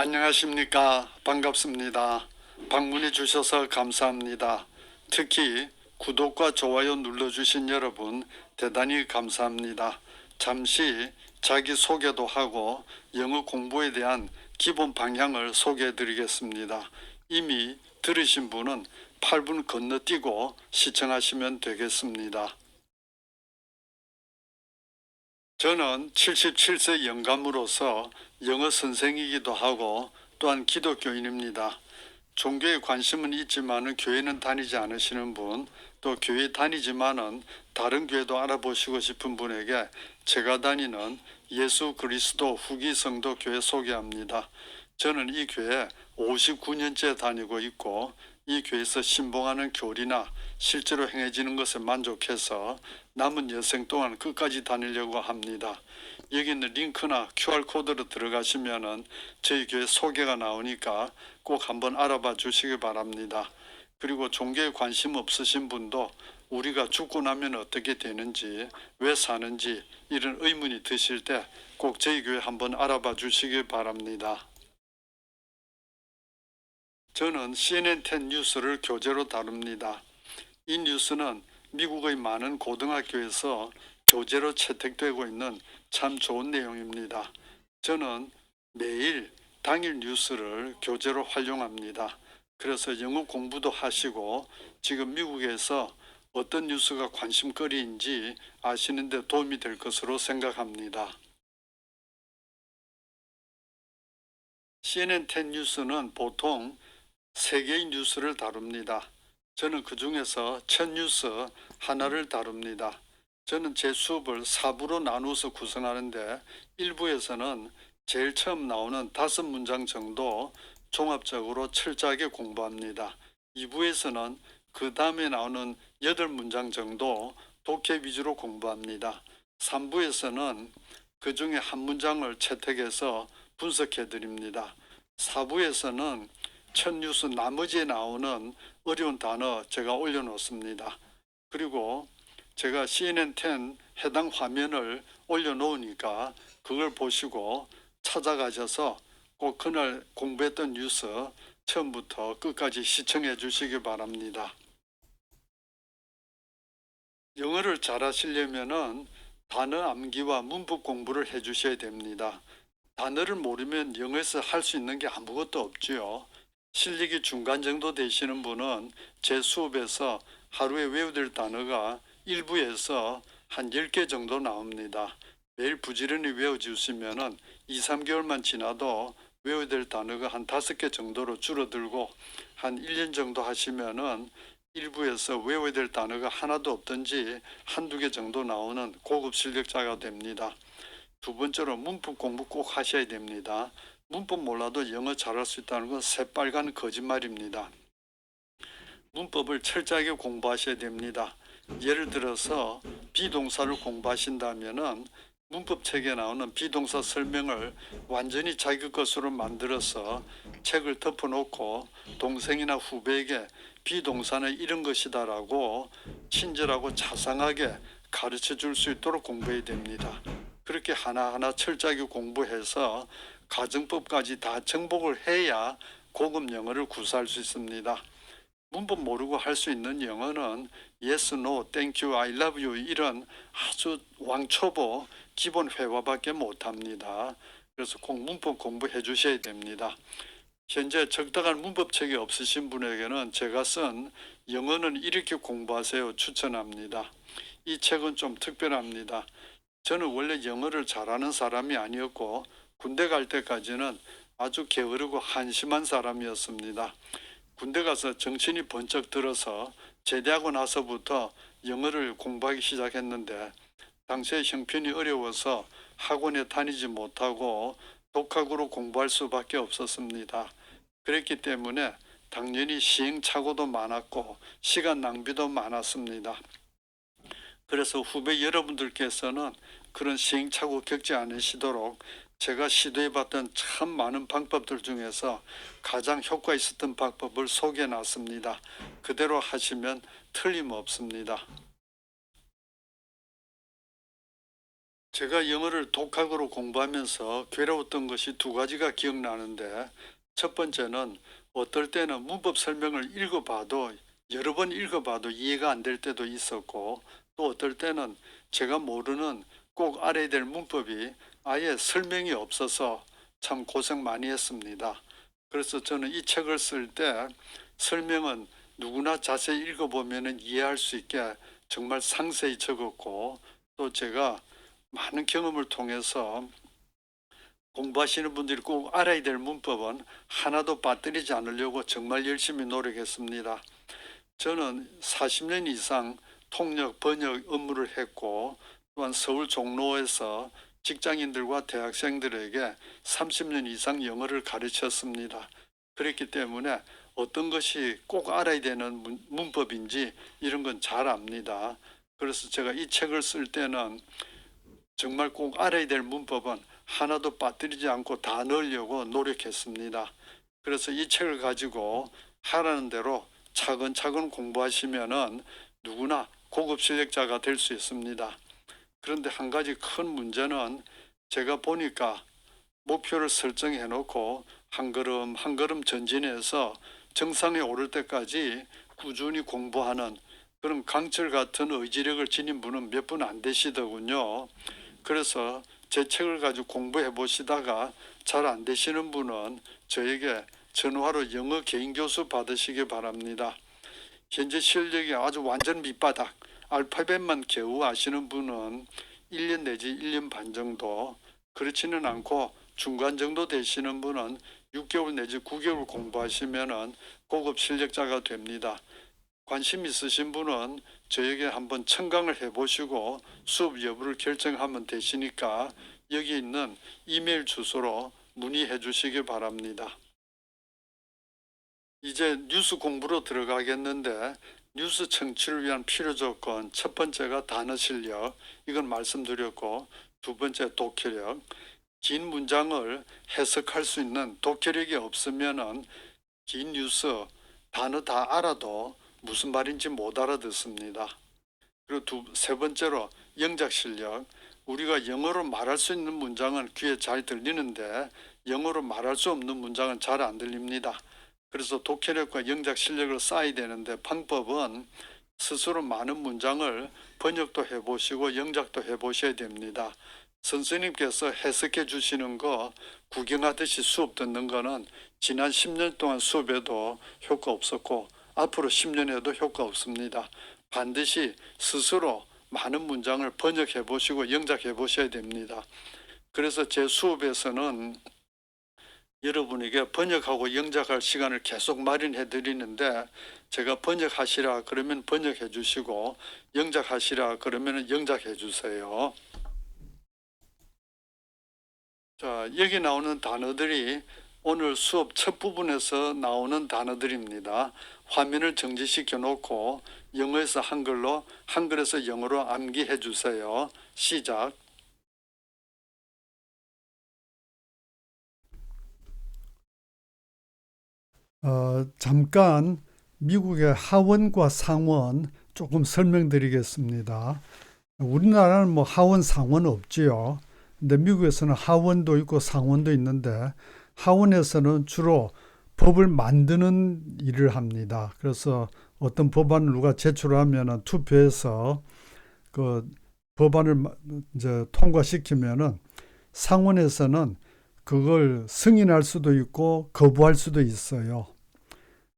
안녕하십니까. 반갑습니다. 방문해 주셔서 감사합니다. 특히 구독과 좋아요 눌러주신 여러분 대단히 감사합니다. 잠시 자기소개도 하고 영어 공부에 대한 기본 방향을 소개해 드리겠습니다. 이미 들으신 분은 8분 건너뛰고 시청하시면 되겠습니다. 저는 77세 영감으로서 영어 선생이기도 하고 또한 기독교인입니다. 종교에 관심은 있지만 교회는 다니지 않으시는 분, 또 교회 다니지만은 다른 교회도 알아보시고 싶은 분에게 제가 다니는 예수 그리스도 후기 성도 교회 소개합니다. 저는 이 교회 59년째 다니고 있고 이 교회에서 신봉하는 교리나 실제로 행해지는 것에 만족해서 남은 여생 동안 끝까지 다니려고 합니다. 여기 있는 링크나 QR코드로 들어가시면은 저희 교회 소개가 나오니까 꼭 한번 알아봐 주시기 바랍니다. 그리고 종교에 관심 없으신 분도 우리가 죽고 나면 어떻게 되는지, 왜 사는지 이런 의문이 드실 때 꼭 저희 교회 한번 알아봐 주시기 바랍니다. 저는 CNN10 뉴스를 교재로 다룹니다. 이 뉴스는 미국의 많은 고등학교에서 교재로 채택되고 있는 참 좋은 내용입니다. 저는 매일 당일 뉴스를 교재로 활용합니다. 그래서 영어 공부도 하시고 지금 미국에서 어떤 뉴스가 관심거리인지 아시는 데 도움이 될 것으로 생각합니다. CNN10 뉴스는 보통 세 개의 뉴스를 다룹니다. 저는 그 중에서 첫 뉴스 하나를 다룹니다. 저는 제 수업을 4부로 나누어서 구성하는데 1부에서는 제일 처음 나오는 5문장 정도 종합적으로 철저하게 공부합니다. 2부에서는 그 다음에 나오는 8문장 정도 독해 위주로 공부합니다. 3부에서는 그 중에 한 문장을 채택해서 분석해 드립니다. 4부에서는 첫 뉴스 나머지에 나오는 어려운 단어 제가 올려놓습니다. 그리고 제가 CNN10 해당 화면을 올려놓으니까 그걸 보시고 찾아가셔서 꼭 그날 공부했던 뉴스 처음부터 끝까지 시청해 주시기 바랍니다. 영어를 잘하시려면 단어 암기와 문법 공부를 해 주셔야 됩니다. 단어를 모르면 영어에서 할 수 있는 게 아무것도 없지요. 실력이 중간 정도 되시는 분은 제 수업에서 하루에 외워야 될 단어가 1부에서 한 10개 정도 나옵니다. 매일 부지런히 외워주시면 2, 3개월만 지나도 외워야 될 단어가 한 5개 정도로 줄어들고 한 1년 정도 하시면은 1부에서 외워야 될 단어가 하나도 없든지 한두 개 정도 나오는 고급 실력자가 됩니다. 두 번째로 문법 공부 꼭 하셔야 됩니다. 문법 몰라도 영어 잘할 수 있다는 건 새빨간 거짓말입니다. 문법을 철저하게 공부하셔야 됩니다. 예를 들어서 비동사를 공부하신다면은 문법책에 나오는 비동사 설명을 완전히 자기 것으로 만들어서 책을 덮어놓고 동생이나 후배에게 비동사는 이런 것이다라고 친절하고 자상하게 가르쳐 줄 수 있도록 공부해야 됩니다. 그렇게 하나하나 철저하게 공부해서 가정법까지 다 정복을 해야 고급 영어를 구사할 수 있습니다. 문법 모르고 할 수 있는 영어는 yes, no, thank you, I love you 이런 아주 왕초보 기본 회화밖에 못합니다. 그래서 꼭 문법 공부해 주셔야 됩니다. 현재 적당한 문법책이 없으신 분에게는 제가 쓴 영어는 이렇게 공부하세요 추천합니다. 이 책은 좀 특별합니다. 저는 원래 영어를 잘하는 사람이 아니었고 군대 갈 때까지는 아주 게으르고 한심한 사람이었습니다. 군대 가서 정신이 번쩍 들어서 제대하고 나서부터 영어를 공부하기 시작했는데 당시에 형편이 어려워서 학원에 다니지 못하고 독학으로 공부할 수밖에 없었습니다. 그랬기 때문에 당연히 시행착오도 많았고 시간 낭비도 많았습니다. 그래서 후배 여러분들께서는 그런 시행착오 겪지 않으시도록 제가 시도해봤던 참 많은 방법들 중에서 가장 효과 있었던 방법을 소개해 놨습니다. 그대로 하시면 틀림없습니다. 제가 영어를 독학으로 공부하면서 괴로웠던 것이 두 가지가 기억나는데, 첫 번째는 어떨 때는 문법 설명을 읽어봐도 여러 번 읽어봐도 이해가 안 될 때도 있었고, 또 어떨 때는 제가 모르는 꼭 알아야 될 문법이 아예 설명이 없어서 참 고생 많이 했습니다. 그래서 저는 이 책을 쓸 때 설명은 누구나 자세히 읽어보면 이해할 수 있게 정말 상세히 적었고, 또 제가 많은 경험을 통해서 공부하시는 분들이 꼭 알아야 될 문법은 하나도 빠뜨리지 않으려고 정말 열심히 노력했습니다. 저는 40년 이상 통역, 번역 업무를 했고, 또한 서울 종로에서 직장인들과 대학생들에게 30년 이상 영어를 가르쳤습니다. 그렇기 때문에 어떤 것이 꼭 알아야 되는 문법인지 이런 건 잘 압니다. 그래서 제가 이 책을 쓸 때는 정말 꼭 알아야 될 문법은 하나도 빠뜨리지 않고 다 넣으려고 노력했습니다. 그래서 이 책을 가지고 하라는 대로 차근차근 공부하시면은 누구나 고급 실력자가 될 수 있습니다. 그런데 한 가지 큰 문제는 제가 보니까 목표를 설정해 놓고 한 걸음 한 걸음 전진해서 정상에 오를 때까지 꾸준히 공부하는 그런 강철 같은 의지력을 지닌 분은 몇 분 안 되시더군요. 그래서 제 책을 가지고 공부해 보시다가 잘 안 되시는 분은 저에게 전화로 영어 개인 교수 받으시기 바랍니다. 현재 실력이 아주 완전 밑바닥, 알파벳만 겨우 아시는 분은 1년 내지 1년 반 정도, 그렇지는 않고 중간 정도 되시는 분은 6개월 내지 9개월 공부하시면 고급 실력자가 됩니다. 관심 있으신 분은 저에게 한번 청강을 해보시고 수업 여부를 결정하면 되시니까 여기 있는 이메일 주소로 문의해 주시기 바랍니다. 이제 뉴스 공부로 들어가겠는데, 뉴스 청취를 위한 필요 조건 첫 번째가 단어 실력, 이건 말씀드렸고, 두 번째 독해력. 긴 문장을 해석할 수 있는 독해력이 없으면은 긴 뉴스 단어 다 알아도 무슨 말인지 못 알아듣습니다. 그리고 세 번째로 영작 실력. 우리가 영어로 말할 수 있는 문장은 귀에 잘 들리는데 영어로 말할 수 없는 문장은 잘 안 들립니다. 그래서 독해력과 영작 실력을 쌓아야 되는데, 방법은 스스로 많은 문장을 번역도 해보시고 영작도 해보셔야 됩니다. 선생님께서 해석해 주시는 거 구경하듯이 수업 듣는 거는 지난 10년 동안 수업에도 효과 없었고 앞으로 10년에도 효과 없습니다. 반드시 스스로 많은 문장을 번역해 보시고 영작해 보셔야 됩니다. 그래서 제 수업에서는 여러분에게 번역하고 영작할 시간을 계속 마련해 드리는데, 제가 번역하시라 그러면 번역해 주시고 영작하시라 그러면 영작해 주세요. 자, 여기 나오는 단어들이 오늘 수업 첫 부분에서 나오는 단어들입니다. 화면을 정지시켜 놓고 영어에서 한글로, 한글에서 영어로 암기해 주세요. 시작. 잠깐 미국의 하원과 상원 조금 설명드리겠습니다. 우리나라는 뭐 하원, 상원 없지요. 근데 미국에서는 하원도 있고 상원도 있는데, 하원에서는 주로 법을 만드는 일을 합니다. 그래서 어떤 법안을 누가 제출하면은 투표해서 그 법안을 이제 통과시키면은 상원에서는 그걸 승인할 수도 있고 거부할 수도 있어요.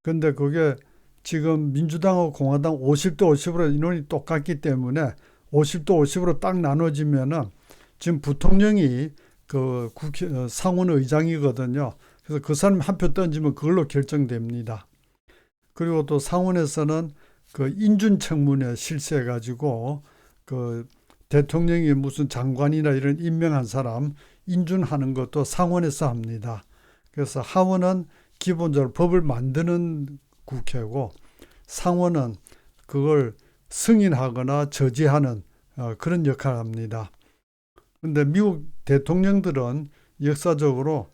근데 그게 지금 민주당하고 공화당 50대 50으로 인원이 똑같기 때문에 50대 50으로 딱 나눠지면은 지금 부통령이 그 상원 의장이거든요. 그래서 그 사람이 한 표 던지면 그걸로 결정됩니다. 그리고 또 상원에서는 그 인준청문회 실시해가지고 그 대통령이 무슨 장관이나 이런 임명한 사람 인준하는 것도 상원에서 합니다. 그래서 하원은 기본적으로 법을 만드는 국회고, 상원은 그걸 승인하거나 저지하는 그런 역할을 합니다. 그런데 미국 대통령들은 역사적으로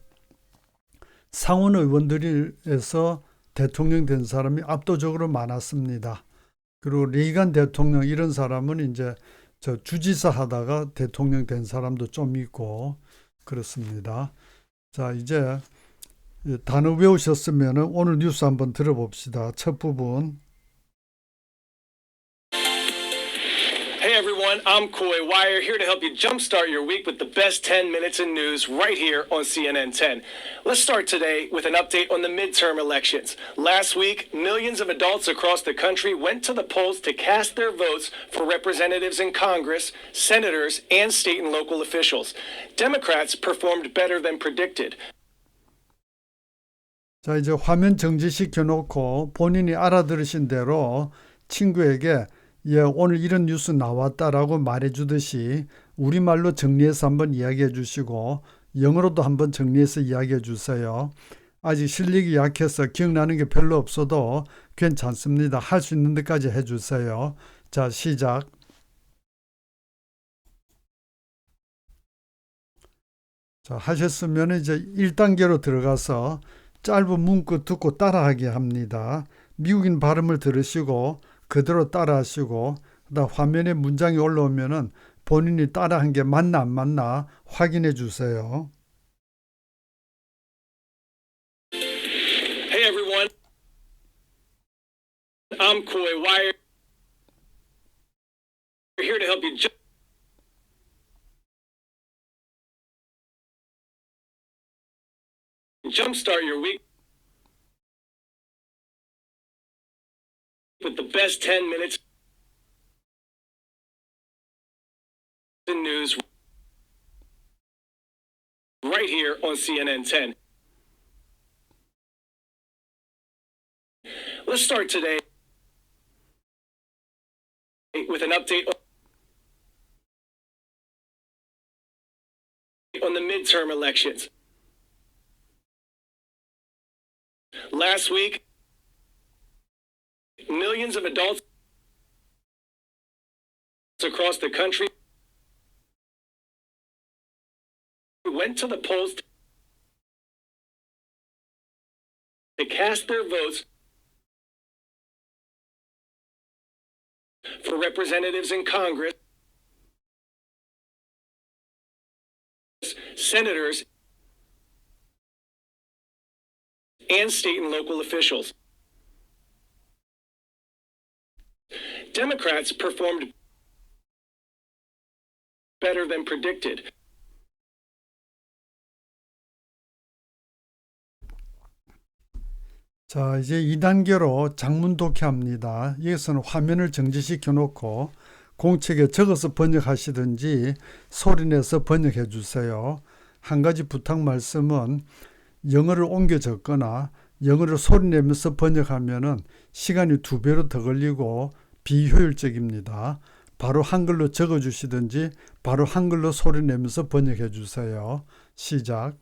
상원 의원들에서 대통령 된 사람이 압도적으로 많았습니다. 그리고 레이간 대통령 이런 사람은 이제 저 주지사 하다가 대통령 된 사람도 좀 있고 그렇습니다. 자, 이제 단어 외우셨으면 오늘 뉴스 한번 들어봅시다. 첫 부분. Hey everyone, I'm Coy Wire here to help you jumpstart your week with the best 10 minutes in news right here on CNN 10. Let's start today with an update on the midterm elections. Last week, millions of adults across the country went to the polls to cast their votes for representatives in Congress, senators, and state and local officials. Democrats performed better than predicted. 자, 이제 화면 정지시켜 놓고 본인이 알아들으신 대로 친구에게 예, 오늘 이런 뉴스 나왔다라고 말해 주듯이 우리말로 정리해서 한번 이야기해 주시고 영어로도 한번 정리해서 이야기해 주세요. 아직 실력이 약해서 기억나는 게 별로 없어도 괜찮습니다. 할 수 있는 데까지 해 주세요. 자, 시작. 자, 하셨으면 이제 1단계로 들어가서 짧은 문구 듣고 따라하게 합니다. 미국인 발음을 들으시고 그대로 따라하시고 그다음 화면에 문장이 올라오면은 본인이 따라한 게 맞나 안 맞나 확인해 주세요. Hey everyone, I'm Coy Wire here to help you jumpstart your week with the best 10 minutes in news right here on CNN 10. Let's start today with an update on the midterm elections. Last week, millions of adults across the country went to the polls to cast their votes for representatives in Congress, senators, and state and local officials. Democrats performed better than predicted. 자, 이제 2단계로 장문 독해합니다. 여기서는 화면을 정지시켜 놓고 공책에 적어서 번역하시든지 소리내서 번역해 주세요. 한 가지 부탁 말씀은 영어를 옮겨 적거나 영어를 소리내면서 번역하면은 시간이 2배로 더 걸리고 비효율적입니다. 바로 한글로 적어 주시든지 바로 한글로 소리내면서 번역해 주세요. 시작.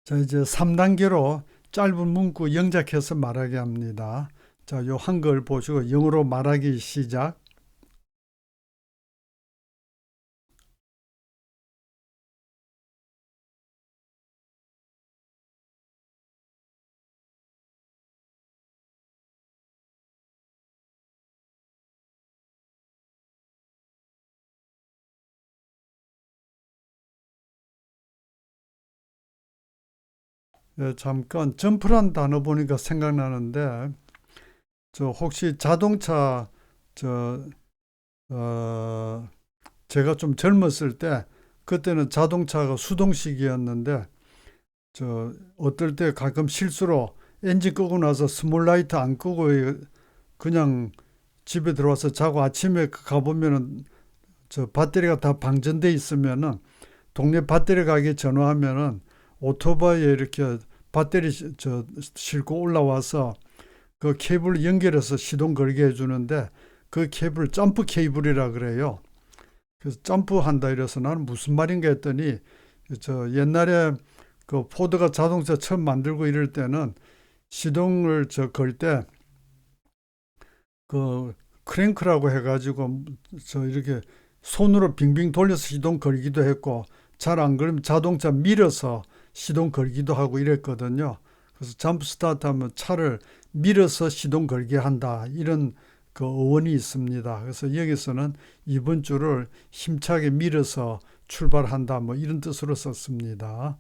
자, 이제 3단계로 짧은 문구 영작해서 말하게 합니다. 자, 요 한글 보시고 영어로 말하기 시작. 잠깐 점프란 단어 보니까 생각나는데 저 혹시 자동차 제가 좀 젊었을 때 그때는 자동차가 수동식이었는데 어떨 때 가끔 실수로 엔진 끄고 나서 스몰라이트 안 끄고 그냥 집에 들어와서 자고 아침에 가보면은 배터리가 다 방전돼 있으면은 동네 배터리 가게에 전화하면은 오토바이에 이렇게 배터리 싣고 올라와서 그 케이블 연결해서 시동 걸게 해주는데 그 케이블 점프 케이블이라 그래요. 그래서 점프한다 이래서 나는 무슨 말인가 했더니 옛날에 그 포드가 자동차 처음 만들고 이럴 때는 시동을 걸 때 그 크랭크라고 해가지고 이렇게 손으로 빙빙 돌려서 시동 걸기도 했고 잘 안 그러면 자동차 밀어서 시동 걸기도 하고 이랬거든요. 그래서 점프 스타트 하면 차를 밀어서 시동 걸게 한다. 이런 그 어원이 있습니다. 그래서 여기서는 이번 줄을 힘차게 밀어서 출발한다. 뭐 이런 뜻으로 썼습니다.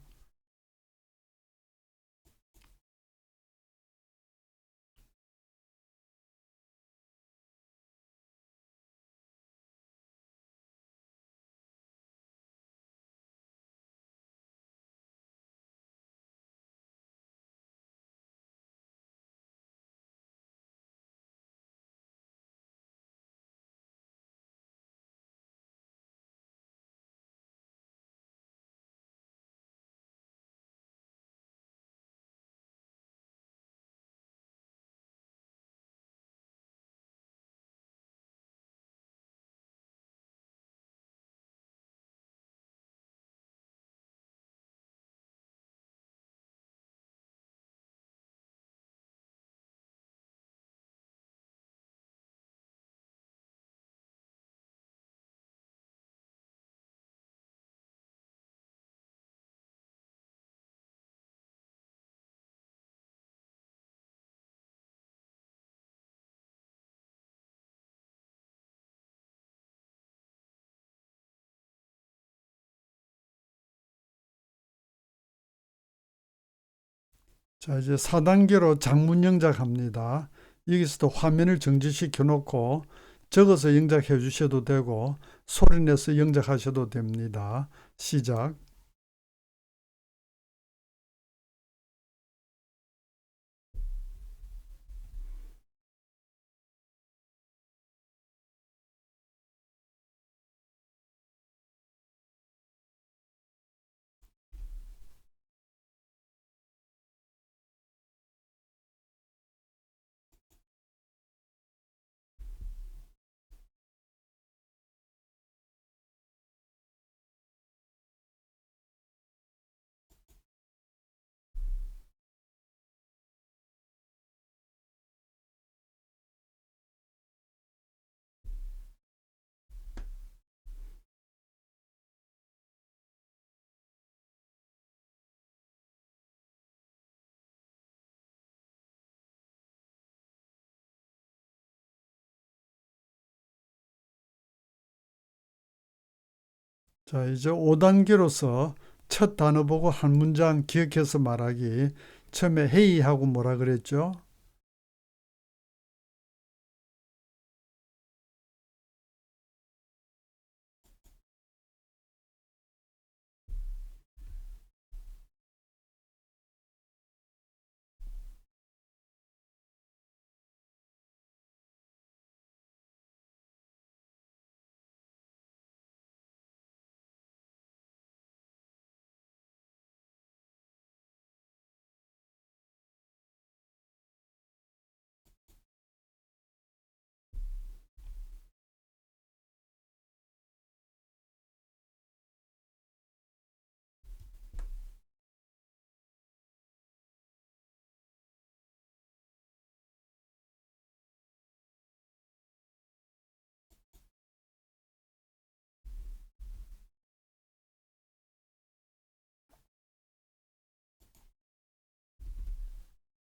자, 이제 4단계로 장문 영작합니다. 여기서도 화면을 정지시켜 놓고 적어서 영작해 주셔도 되고 소리 내서 영작하셔도 됩니다. 시작. 자, 이제 5단계로서 첫 단어 보고 한 문장 기억해서 말하기. 처음에 회의하고 뭐라 그랬죠?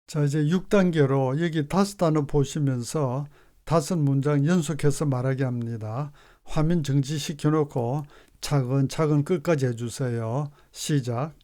자, 이제 6단계로 여기 5단어 보시면서 5문장 연속해서 말하게 합니다. 화면 정지시켜 놓고 차근차근 끝까지 해주세요. 시작.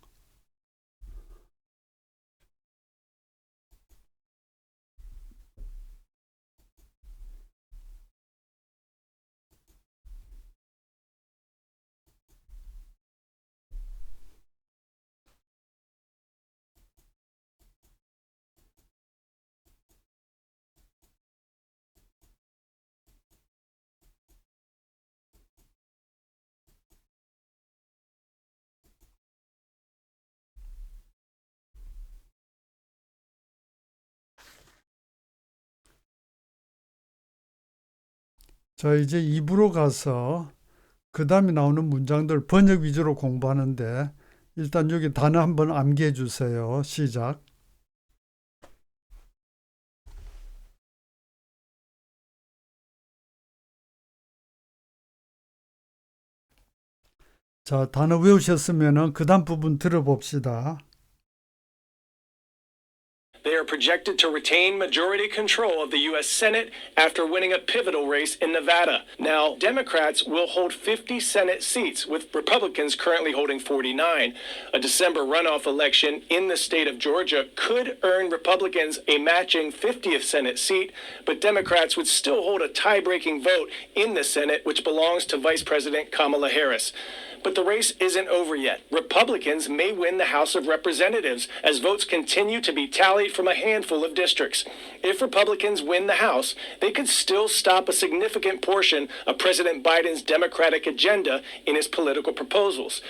자, 이제 2부로 가서 그 다음에 나오는 문장들 번역 위주로 공부하는데 일단 여기 단어 한번 암기해 주세요. 시작. 자, 단어 외우셨으면 그 다음 부분 들어봅시다. They are projected to retain majority control of the U.S. Senate after winning a pivotal race in Nevada. Now, Democrats will hold 50 Senate seats, with Republicans currently holding 49. A December runoff election in the state of Georgia could earn Republicans a matching 50th Senate seat, but Democrats would still hold a tie-breaking vote in the Senate, which belongs to Vice President Kamala Harris. But the race isn't over yet. Republicans may win the House of Representatives as votes continue to be tallied from a handful of districts. If Republicans win the House, they could still stop a significant portion of President Biden's Democratic agenda in his political proposals.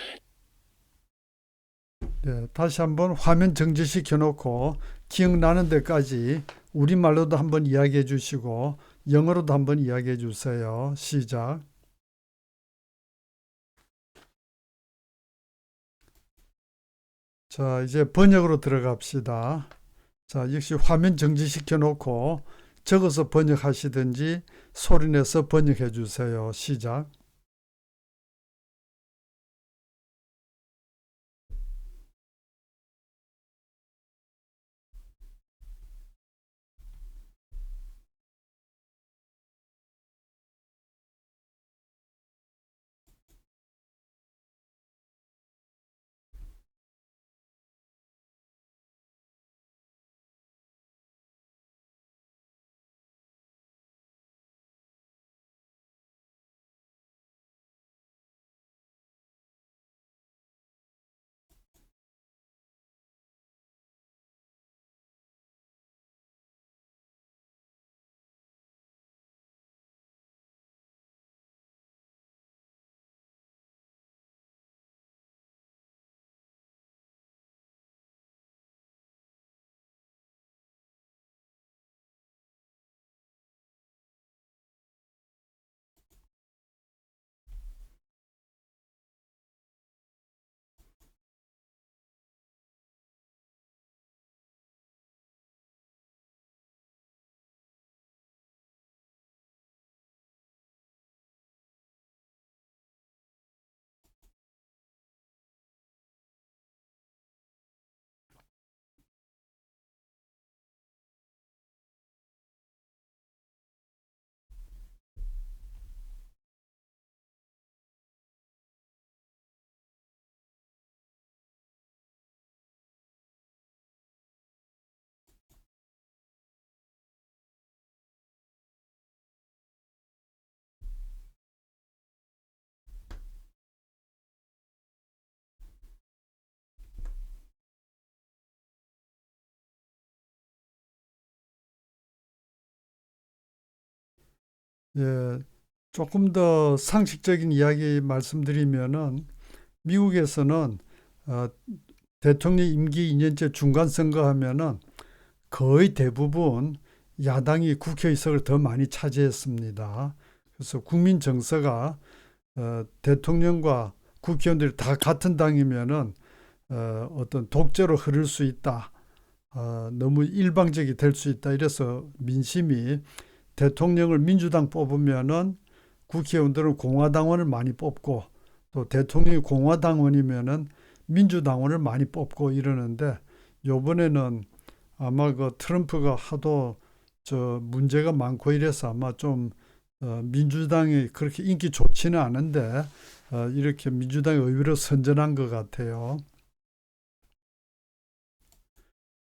네, 다시 한번 화면 정지시켜 놓고 기억나는 데까지 우리말로도 한번 이야기해 주시고 영어로도 한번 이야기해 주세요. 시작. 자, 이제 번역으로 들어갑시다. 자, 역시 화면 정지시켜 놓고 적어서 번역하시든지 소리내서 번역해 주세요. 시작. 예, 조금 더 상식적인 이야기 말씀드리면은 미국에서는 어, 대통령 임기 2년째 중간 선거 하면은 거의 대부분 야당이 국회의석을 더 많이 차지했습니다. 그래서 국민 정서가 대통령과 국회의원들이 다 같은 당이면은 어떤 독재로 흐를 수 있다. 너무 일방적이 될 수 있다. 이래서 민심이 대통령을 민주당 뽑으면은 국회의원들은 공화당원을 많이 뽑고 또 대통령이 공화당원이면은 민주당원을 많이 뽑고 이러는데 요번에는 아마 그 트럼프가 하도 저 문제가 많고 이래서 아마 좀 민주당이 그렇게 인기 좋지는 않은데 이렇게 민주당이 의외로 선전한 것 같아요.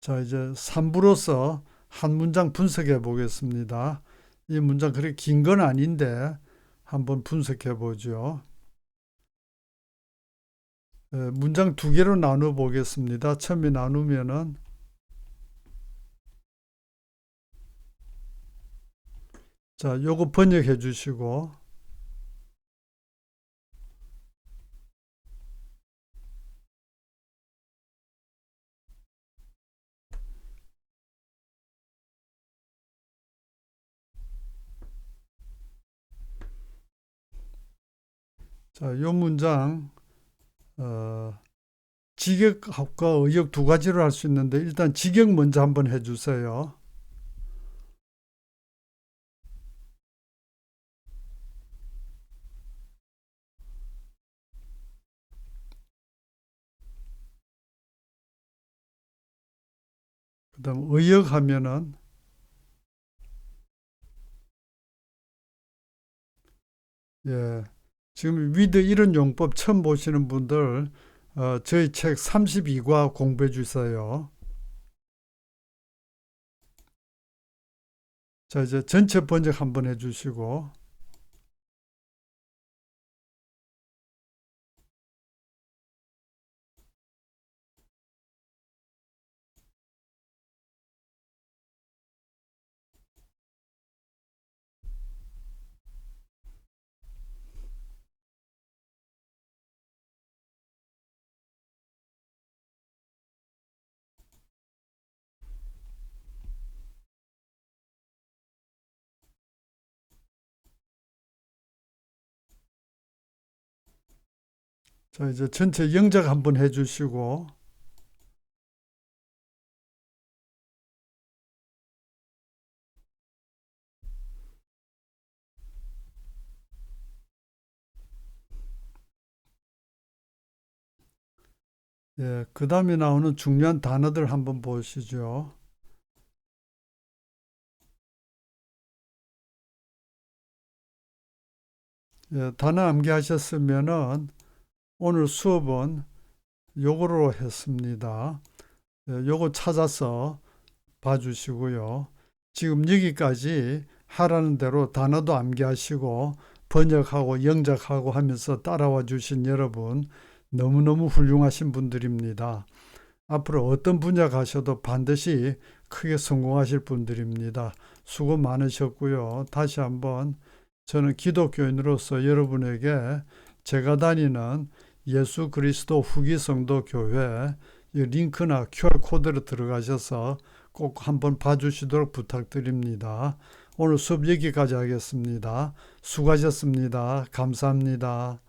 자, 이제 3부로서 한 문장 분석해 보겠습니다. 이 문장 그렇게 긴 건 아닌데 한번 분석해 보죠. 문장 두 개로 나눠 보겠습니다. 처음에 나누면은 자, 요거 번역해 주시고 자, 요 문장 직역과 의역 두 가지로 할 수 있는데 일단 직역 먼저 한번 해주세요. 그 다음 의역하면은 예, 지금 위드 이런 용법 처음 보시는 분들 저희 책 32과 공부해 주세요. 자, 이제 전체 번역 한번 해 주시고 자, 이제 전체 영작 한번 해 주시고 예, 그 다음에 나오는 중요한 단어들 한번 보시죠. 예, 단어 암기하셨으면은 오늘 수업은 요거로 했습니다. 예, 요거 찾아서 봐주시고요. 지금 여기까지 하라는 대로 단어도 암기하시고 번역하고 영작하고 하면서 따라와 주신 여러분 너무너무 훌륭하신 분들입니다. 앞으로 어떤 분야 가셔도 반드시 크게 성공하실 분들입니다. 수고 많으셨고요. 다시 한번 저는 기독교인으로서 여러분에게 제가 다니는 예수 그리스도 후기 성도 교회 이 링크나 QR코드로 들어가셔서 꼭 한번 봐주시도록 부탁드립니다. 오늘 수업 여기까지 하겠습니다. 수고하셨습니다. 감사합니다.